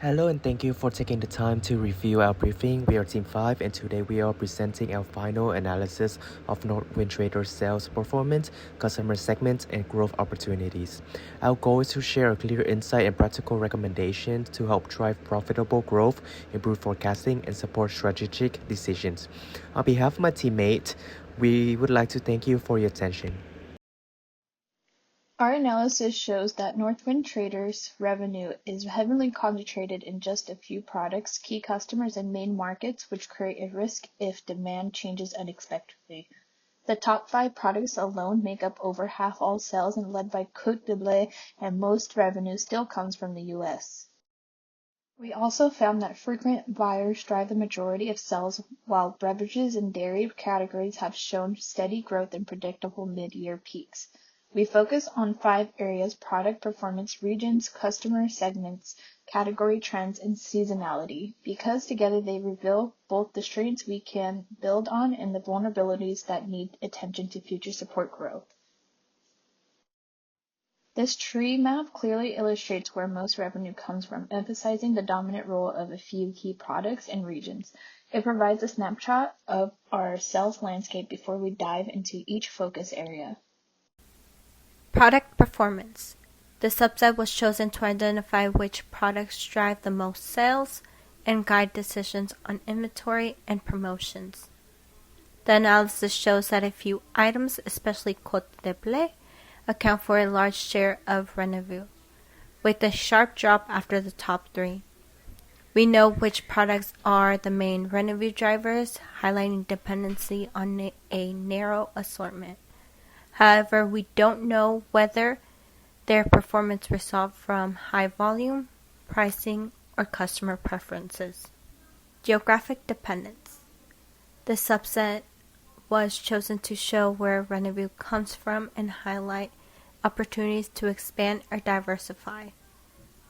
Hello and thank you for taking the time to review our briefing. We are Team 5 and today we are presenting our final analysis of Northwind Trader's sales performance, customer segments, and growth opportunities. Our goal is to share a clear insight and practical recommendations to help drive profitable growth, improve forecasting, and support strategic decisions. On behalf of my teammate, we would like to thank you for your attention. Our analysis shows that Northwind Traders' revenue is heavily concentrated in just a few products, key customers, and main markets, which create a risk if demand changes unexpectedly. The top 5 products alone make up over half all sales and led by Cote de Blé, and most revenue still comes from the US. We also found that frequent buyers drive the majority of sales, while beverages and dairy categories have shown steady growth and predictable mid-year peaks. We focus on 5 areas: product performance, regions, customer segments, category trends, and seasonality, because together they reveal both the strengths we can build on and the vulnerabilities that need attention to future support growth. This tree map clearly illustrates where most revenue comes from, emphasizing the dominant role of a few key products and regions. It provides a snapshot of our sales landscape before we dive into each focus area. Product performance. The subset was chosen to identify which products drive the most sales and guide decisions on inventory and promotions. The analysis shows that a few items, especially Cote de Blé, account for a large share of revenue, with a sharp drop after the top 3. We know which products are the main revenue drivers, highlighting dependency on a narrow assortment. However, we don't know whether their performance results from high volume, pricing, or customer preferences. Geographic dependence. The subset was chosen to show where revenue comes from and highlight opportunities to expand or diversify.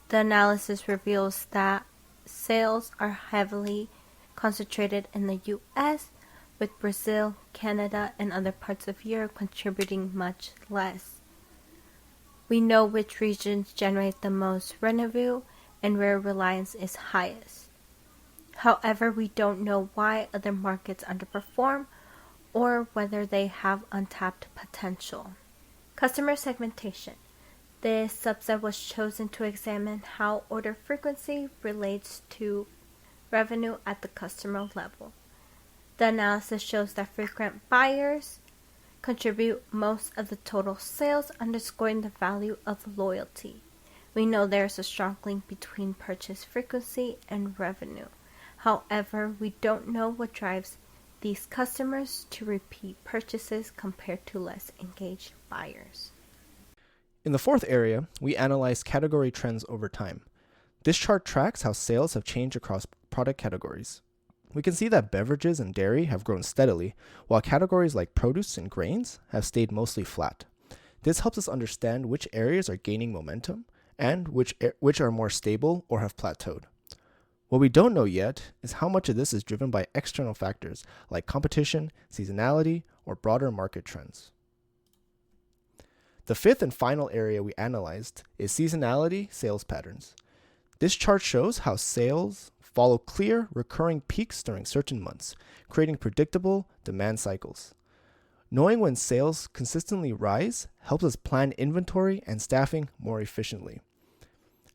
The analysis reveals that sales are heavily concentrated in the US, with Brazil, Canada, and other parts of Europe contributing much less. We know which regions generate the most revenue and where reliance is highest. However, we don't know why other markets underperform or whether they have untapped potential. Customer segmentation. This subset was chosen to examine how order frequency relates to revenue at the customer level. The analysis shows that frequent buyers contribute most of the total sales, underscoring the value of loyalty. We know there is a strong link between purchase frequency and revenue. However, we don't know what drives these customers to repeat purchases compared to less engaged buyers. In the fourth area, we analyze category trends over time. This chart tracks how sales have changed across product categories. We can see that beverages and dairy have grown steadily, while categories like produce and grains have stayed mostly flat. This helps us understand which areas are gaining momentum and which are more stable or have plateaued. What we don't know yet is how much of this is driven by external factors like competition, seasonality, or broader market trends. The fifth and final area we analyzed is seasonality sales patterns. This chart shows how sales follow clear, recurring peaks during certain months, creating predictable demand cycles. Knowing when sales consistently rise helps us plan inventory and staffing more efficiently.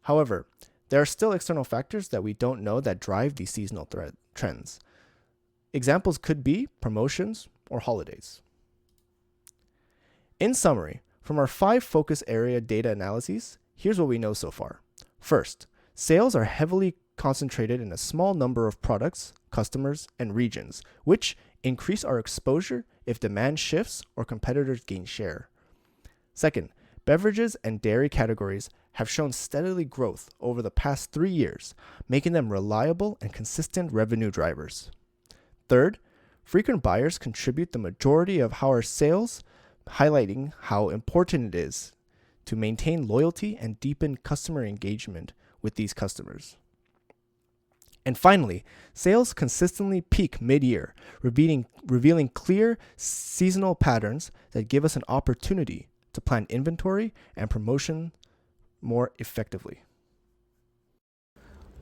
However, there are still external factors that we don't know that drive these seasonal trends. Examples could be promotions or holidays. In summary, from our 5 focus area data analyses, here's what we know so far. First, sales are heavily concentrated in a small number of products, customers, and regions, which increase our exposure if demand shifts or competitors gain share. Second, beverages and dairy categories have shown steady growth over the past 3 years, making them reliable and consistent revenue drivers. Third, frequent buyers contribute the majority of our sales, highlighting how important it is to maintain loyalty and deepen customer engagement with these customers. And finally, sales consistently peak mid-year, revealing clear seasonal patterns that give us an opportunity to plan inventory and promotion more effectively.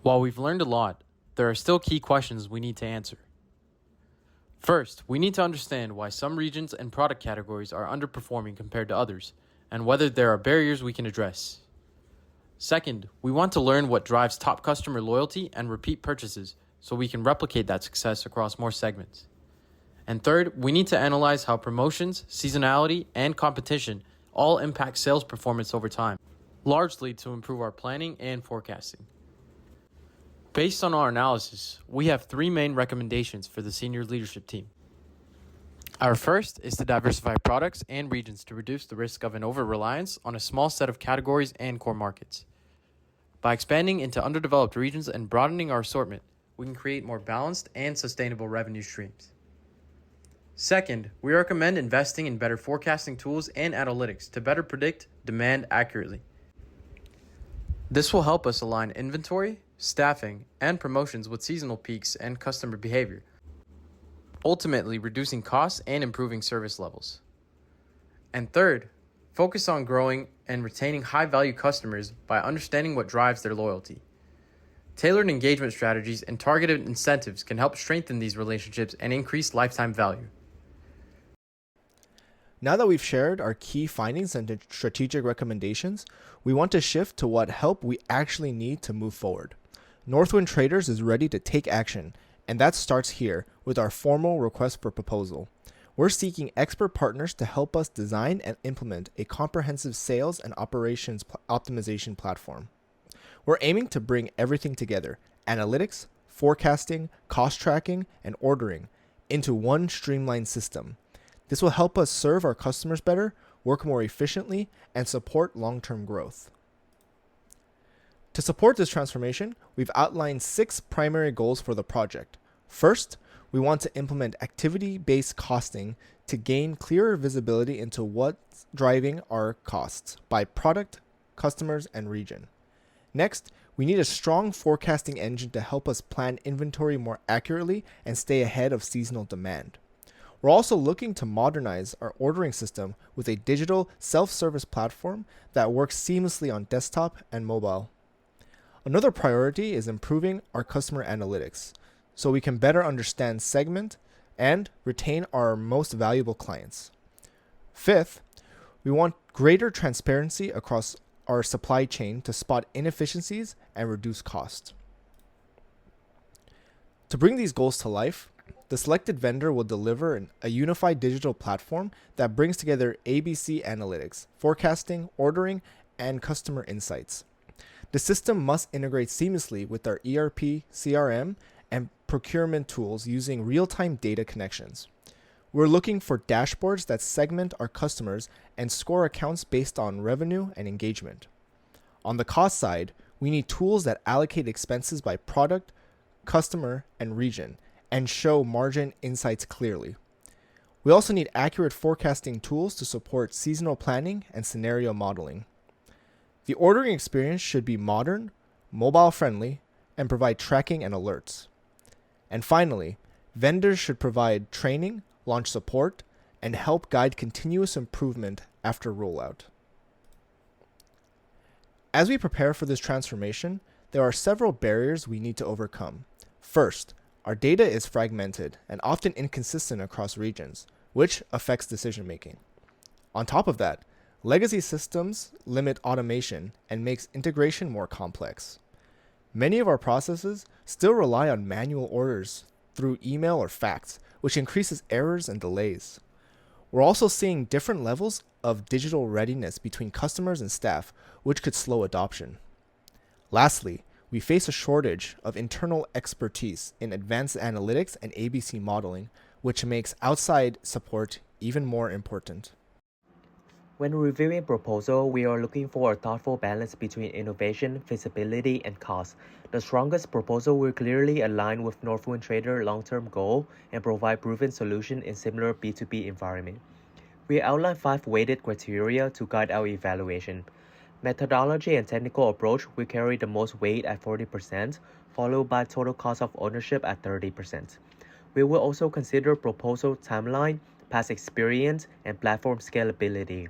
While we've learned a lot, there are still key questions we need to answer. First, we need to understand why some regions and product categories are underperforming compared to others, and whether there are barriers we can address. Second, we want to learn what drives top customer loyalty and repeat purchases so we can replicate that success across more segments. And third, we need to analyze how promotions, seasonality, and competition all impact sales performance over time, largely to improve our planning and forecasting. Based on our analysis, we have three main recommendations for the senior leadership team. Our first is to diversify products and regions to reduce the risk of an over-reliance on a small set of categories and core markets. By expanding into underdeveloped regions and broadening our assortment, we can create more balanced and sustainable revenue streams. Second, we recommend investing in better forecasting tools and analytics to better predict demand accurately. This will help us align inventory, staffing, and promotions with seasonal peaks and customer behavior, ultimately reducing costs and improving service levels. And third, focus on growing and retaining high-value customers by understanding what drives their loyalty. Tailored engagement strategies and targeted incentives can help strengthen these relationships and increase lifetime value. Now that we've shared our key findings and strategic recommendations, we want to shift to what help we actually need to move forward. Northwind Traders is ready to take action, and that starts here with our formal request for proposal. We're seeking expert partners to help us design and implement a comprehensive sales and operations optimization platform. We're aiming to bring everything together, analytics, forecasting, cost tracking, and ordering, into one streamlined system. This will help us serve our customers better, work more efficiently, and support long-term growth. To support this transformation, we've outlined 6 primary goals for the project. First, we want to implement activity-based costing to gain clearer visibility into what's driving our costs by product, customers, and region. Next, we need a strong forecasting engine to help us plan inventory more accurately and stay ahead of seasonal demand. We're also looking to modernize our ordering system with a digital self-service platform that works seamlessly on desktop and mobile. Another priority is improving our customer analytics so we can better understand, segment, and retain our most valuable clients. Fifth, we want greater transparency across our supply chain to spot inefficiencies and reduce cost. To bring these goals to life, the selected vendor will deliver a unified digital platform that brings together ABC analytics, forecasting, ordering, and customer insights. The system must integrate seamlessly with our ERP, CRM, and procurement tools using real-time data connections. We're looking for dashboards that segment our customers and score accounts based on revenue and engagement. On the cost side, we need tools that allocate expenses by product, customer, and region, and show margin insights clearly. We also need accurate forecasting tools to support seasonal planning and scenario modeling. The ordering experience should be modern, mobile-friendly, and provide tracking and alerts. And finally, vendors should provide training, launch support, and help guide continuous improvement after rollout. As we prepare for this transformation, there are several barriers we need to overcome. First, our data is fragmented and often inconsistent across regions, which affects decision-making. On top of that, legacy systems limit automation and makes integration more complex. Many of our processes still rely on manual orders through email or fax, which increases errors and delays. We're also seeing different levels of digital readiness between customers and staff, which could slow adoption. Lastly, we face a shortage of internal expertise in advanced analytics and ABC modeling, which makes outside support even more important. When reviewing proposal, we are looking for a thoughtful balance between innovation, feasibility, and cost. The strongest proposal will clearly align with Northwind Trader long-term goal and provide proven solution in similar B2B environment. We outline 5 weighted criteria to guide our evaluation. Methodology and technical approach will carry the most weight at 40%, followed by total cost of ownership at 30%. We will also consider proposal timeline, past experience, and platform scalability.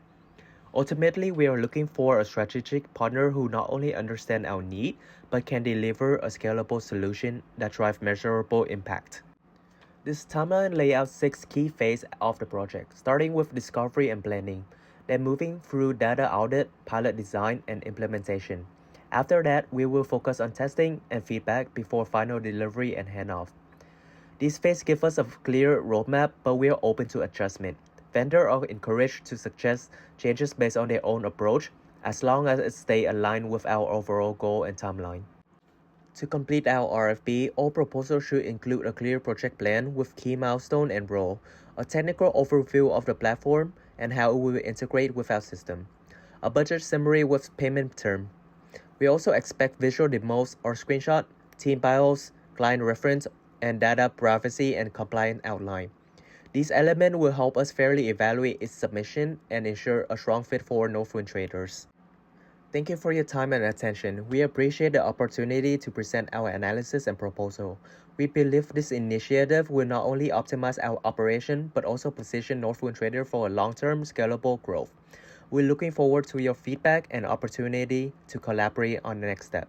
Ultimately, we are looking for a strategic partner who not only understands our need, but can deliver a scalable solution that drives measurable impact. This timeline lays out 6 key phases of the project, starting with discovery and planning, then moving through data audit, pilot design, and implementation. After that, we will focus on testing and feedback before final delivery and handoff. These phases give us a clear roadmap, but we are open to adjustment. Vendors are encouraged to suggest changes based on their own approach, as long as it stays aligned with our overall goal and timeline. To complete our RFP, all proposals should include a clear project plan with key milestone and role, a technical overview of the platform, and how it will integrate with our system, a budget summary with payment term. We also expect visual demos or screenshot, team bios, client reference, and data privacy and compliance outline. These elements will help us fairly evaluate its submission and ensure a strong fit for Northwind traders. Thank you for your time and attention. We appreciate the opportunity to present our analysis and proposal. We believe this initiative will not only optimize our operation, but also position Northwind Trader for a long-term scalable growth. We're looking forward to your feedback and opportunity to collaborate on the next step.